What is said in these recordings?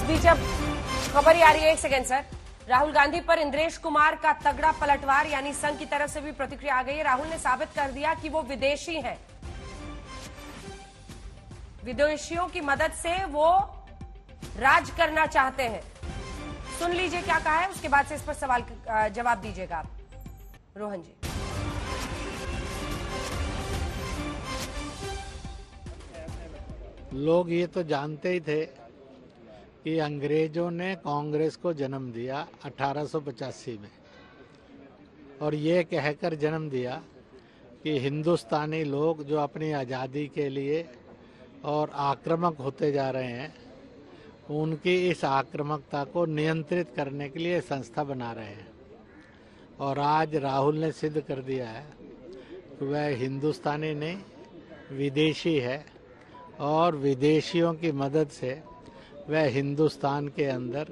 बीच अब खबर ही आ रही है, एक सेकेंड सर। राहुल गांधी पर इंद्रेश कुमार का तगड़ा पलटवार, यानी संघ की तरफ से भी प्रतिक्रिया आ गई है। राहुल ने साबित कर दिया कि वो विदेशी हैं, विदेशियों की मदद से वो राज करना चाहते हैं। सुन लीजिए क्या कहा है, उसके बाद से इस पर सवाल जवाब दीजिएगा आप, रोहन जी। लोग ये तो जानते ही थे कि अंग्रेजों ने कांग्रेस को जन्म दिया 1885 में, और ये कहकर जन्म दिया कि हिंदुस्तानी लोग जो अपनी आज़ादी के लिए और आक्रामक होते जा रहे हैं, उनकी इस आक्रामकता को नियंत्रित करने के लिए संस्था बना रहे हैं। और आज राहुल ने सिद्ध कर दिया है कि वह हिंदुस्तानी नहीं, विदेशी है, और विदेशियों की मदद से वह हिंदुस्तान के अंदर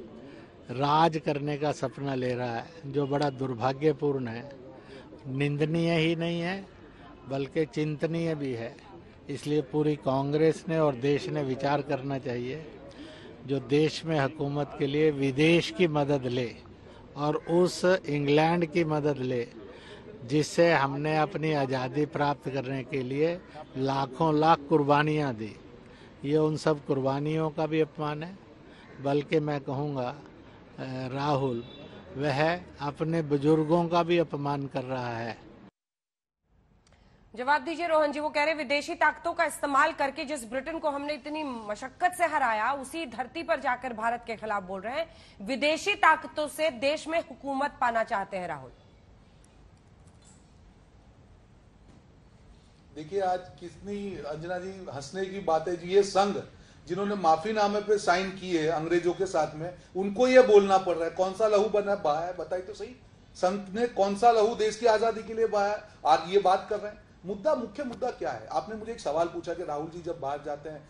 राज करने का सपना ले रहा है, जो बड़ा दुर्भाग्यपूर्ण है, निंदनीय ही नहीं है बल्कि चिंतनीय भी है। इसलिए पूरी कांग्रेस ने और देश ने विचार करना चाहिए, जो देश में हुकूमत के लिए विदेश की मदद ले और उस इंग्लैंड की मदद ले जिससे हमने अपनी आज़ादी प्राप्त करने के लिए लाखों लाख कुर्बानियाँ दी। ये उन सब कुर्बानियों का भी अपमान है, बल्कि मैं कहूँगा राहुल वह अपने बुजुर्गों का भी अपमान कर रहा है। जवाब दीजिए रोहन जी। वो कह रहे विदेशी ताकतों का इस्तेमाल करके जिस ब्रिटेन को हमने इतनी मशक्कत से हराया, उसी धरती पर जाकर भारत के खिलाफ बोल रहे हैं। विदेशी ताकतों से देश में हुकूमत पाना चाहते हैं राहुल। देखिए, आज कितनी अंजना जी हंसने की बात है। ये संघ जिन्होंने माफीनामे पे साइन किए अंग्रेजों के साथ में, उनको ये बोलना पड़ रहा है कौन सा लहू बहा है, बताइए तो सही। संघ ने कौन सा लहू देश की आजादी के लिए बहाया है, आज ये बात कर रहे हैं। मुख्य मुद्दा क्या है? आपने मुझे एक सवाल पूछा कि राहुल जी जब बाहर जाते हैं,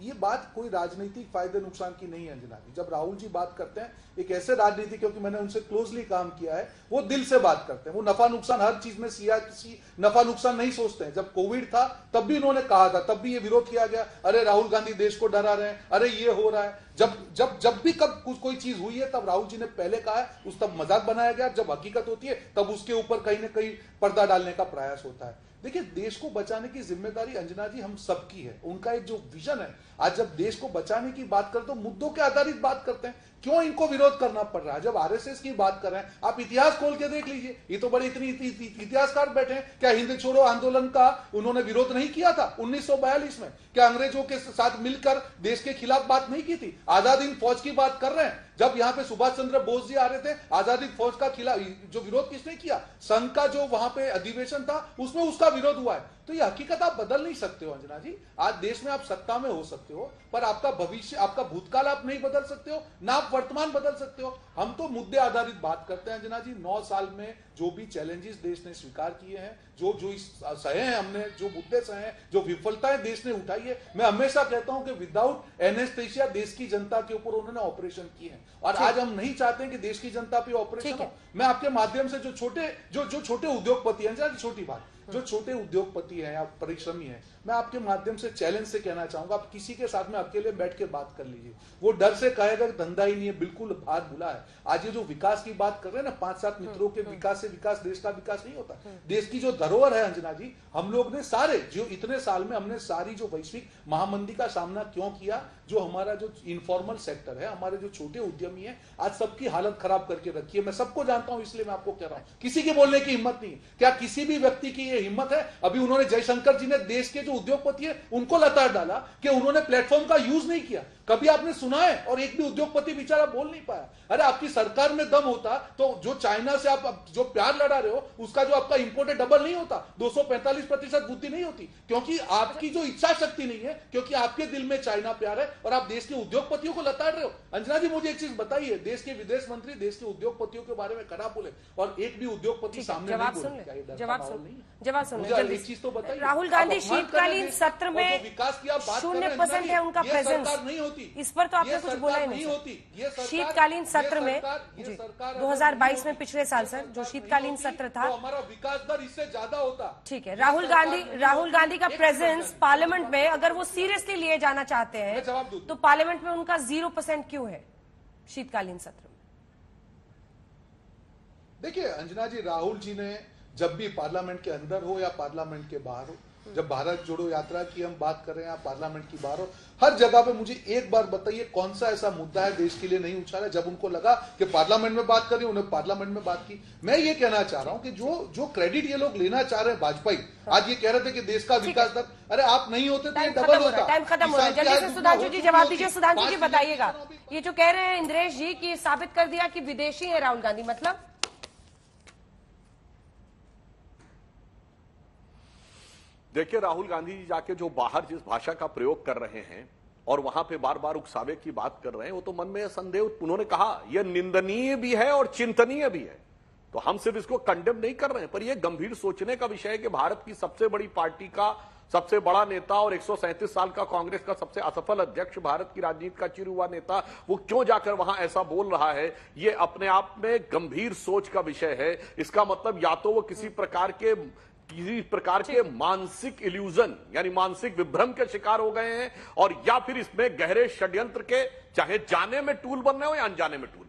ये बात कोई राजनीतिक फायदे नुकसान की नहीं है अंजना जी। जब राहुल जी बात करते हैं, एक ऐसे राजनीति, क्योंकि मैंने उनसे क्लोजली काम किया है, वो दिल से बात करते हैं। वो नफा नुकसान हर चीज में किसी नफा नुकसान नहीं सोचते हैं। जब कोविड था तब भी उन्होंने कहा था, तब भी ये विरोध किया गया, अरे राहुल गांधी देश को डरा रहे हैं, अरे ये हो रहा है। जब भी कब कोई चीज हुई है तब राहुल जी ने पहले कहा है, उस तब मजाक बनाया गया। जब हकीकत होती है तब उसके ऊपर कहीं ना कहीं पर्दा डालने का प्रयास होता है। देखिए, देश को बचाने की जिम्मेदारी अंजना जी हम सबकी है। उनका एक जो विजन है, आज जब देश को बचाने की बात करते तो मुद्दों के आधारित बात करते हैं। क्यों इनको विरोध करना पड़ रहा है? जब आरएसएस की बात कर रहे हैं, आप इतिहास खोल के देख लीजिए। ये तो बड़े इतनी इतिहासकार बैठे हैं। क्या हिंद छोड़ो आंदोलन का उन्होंने विरोध नहीं किया था 1942 में? क्या अंग्रेजों के साथ मिलकर देश के खिलाफ बात नहीं की थी? आजाद हिंद फौज की बात कर रहे हैं। जब यहां पे सुभाष चंद्र बोस जी आ रहे थे, आजादी फौज का खिलाफ जो विरोध किसने किया? संघ का जो वहां पे अधिवेशन था उसमें उसका विरोध हुआ है। तो ये हकीकत आप बदल नहीं सकते हो अंजना जी। आज देश में आप सत्ता में हो सकते हो, पर आपका भविष्य, आपका भूतकाल आप नहीं बदल सकते हो, ना आप वर्तमान बदल सकते हो। हम तो मुद्दे आधारित बात करते हैं अंजना जी। 9 साल में जो भी चैलेंजेस देश ने स्वीकार किए हैं, जो सहे हैं हमने, जो मुद्दे सहे हैं, जो विफलताएं देश ने उठाई है, मैं हमेशा कहता हूं कि विदाउट एनेस्थेसिया देश की जनता के ऊपर उन्होंने ऑपरेशन किए हैं। और आज हम नहीं चाहते कि देश की जनता पे ऑपरेशन हो। मैं आपके माध्यम से जो छोटे उद्योगपति हैं, छोटी बात, जो छोटे उद्योगपति हैं या परिश्रमी हैं, मैं आपके माध्यम से चैलेंज से कहना चाहूंगा, आप किसी के साथ में अकेले बैठ के बात कर लीजिए। वो डर से कहेगा कि धंधा ही नहीं है, बिल्कुल बात भुला है। आज ये जो विकास की बात कर रहे हैं ना, 5-7 मित्रों के विकास से विकास, देश का विकास नहीं होता। देश की जो धरोहर है अंजना जी, हम लोग ने सारे जो इतने साल में हमने सारी जो वैश्विक महामंदी का सामना क्यों किया, जो हमारा जो इनफॉर्मल सेक्टर है, हमारे जो छोटे उद्यमी है, आज सबकी हालत खराब करके रखी है। मैं सबको जानता हूं, इसलिए मैं आपको कह रहा हूं, किसी की बोलने की हिम्मत नहीं है। क्या किसी भी व्यक्ति की ये हिम्मत है? अभी उन्होंने, जयशंकर जी ने देश के जो उद्योगपति है उनको लताड़ डाला कि उन्होंने प्लेटफॉर्म का यूज नहीं किया। कभी आपने सुना है? और एक भी उद्योगपति बेचारा बोल नहीं पाया। अरे आपकी सरकार में दम होता तो जो चाइना से आप जो प्यार लड़ा रहे हो, उसका जो आपका इंपोर्ट है डबल नहीं होता, 245% वृद्धि नहीं होती। क्योंकि आपकी जो इच्छा शक्ति नहीं है, क्योंकि आपके दिल में चाइना प्यार है और आप देश के उद्योगपतियों को लताड़ रहे हो। अंजना जी, मुझे एक चीज बताइए, देश के विदेश मंत्री देश के उद्योगपतियों के बारे में खड़ा बोले और एक भी उद्योगपति सामने नहीं बोले। जवाब सुन एक चीज तो बताइए, राहुल गांधी शीतकालीन सत्र में 0% है उनका प्रेजेंस। नहीं होती होती, इस पर तो आपने ये कुछ सरकार बोला ही नहीं नहीं होती। ये सरकार, शीतकालीन सत्र में ये सरकार 2022 में पिछले साल सर जो शीतकालीन सत्र था, तो हमारा विकास दर इससे ज्यादा होता। ठीक है, राहुल गांधी का प्रेजेंस पार्लियामेंट में अगर वो सीरियसली लिए जाना चाहते हैं तो पार्लियामेंट में उनका 0% क्यों है शीतकालीन सत्र में? देखिए अंजना जी, राहुल जी ने जब भी पार्लियामेंट के अंदर हो या पार्लियामेंट के बाहर हो, जब भारत जोड़ो यात्रा की हम बात कर रहे हैं या पार्लियामेंट की बाहर हो, हर जगह पे मुझे एक बार बताइए कौन सा ऐसा मुद्दा है देश के लिए नहीं उछाला जब उनको लगा कि पार्लियामेंट में बात करी, उन्हें पार्लियामेंट में बात की। मैं ये कहना चाह रहा हूं कि जो क्रेडिट ये लोग लेना चाह रहे हैं, वाजपेयी आज ये कह रहे थे कि देश का विकास दर, अरे आप नहीं होते तो ये डबल होता। टाइम खत्म हो रहा है, जल्दी से सुधांशु जी जवाब दीजिए। सुधांशु जी बताइएगा, ये जो कह रहे हैं इंद्रेश जी की साबित कर दिया कि विदेशी है राहुल गांधी, मतलब देखिए राहुल गांधी जी जाके जो बाहर जिस भाषा का प्रयोग कर रहे हैं और वहां पे बार बार उकसावे की बात कर रहे हैं, वो तो मन में संदेह, उन्होंने कहा यह निंदनीय भी है और चिंतनीय भी है। तो हम सिर्फ इसको कंडेम नहीं कर रहे हैं, पर यह गंभीर सोचने का विषय है कि भारत की सबसे बड़ी पार्टी का सबसे बड़ा नेता और 137 साल का कांग्रेस का सबसे असफल अध्यक्ष, भारत की राजनीति का चिर हुआ नेता, वो क्यों जाकर वहां ऐसा बोल रहा है? ये अपने आप में गंभीर सोच का विषय है। इसका मतलब या तो वो किसी प्रकार के मानसिक इल्यूजन यानी मानसिक विभ्रम के शिकार हो गए हैं, और या फिर इसमें गहरे षड्यंत्र के, चाहे जाने में टूल बन रहे हो या अनजाने में टूल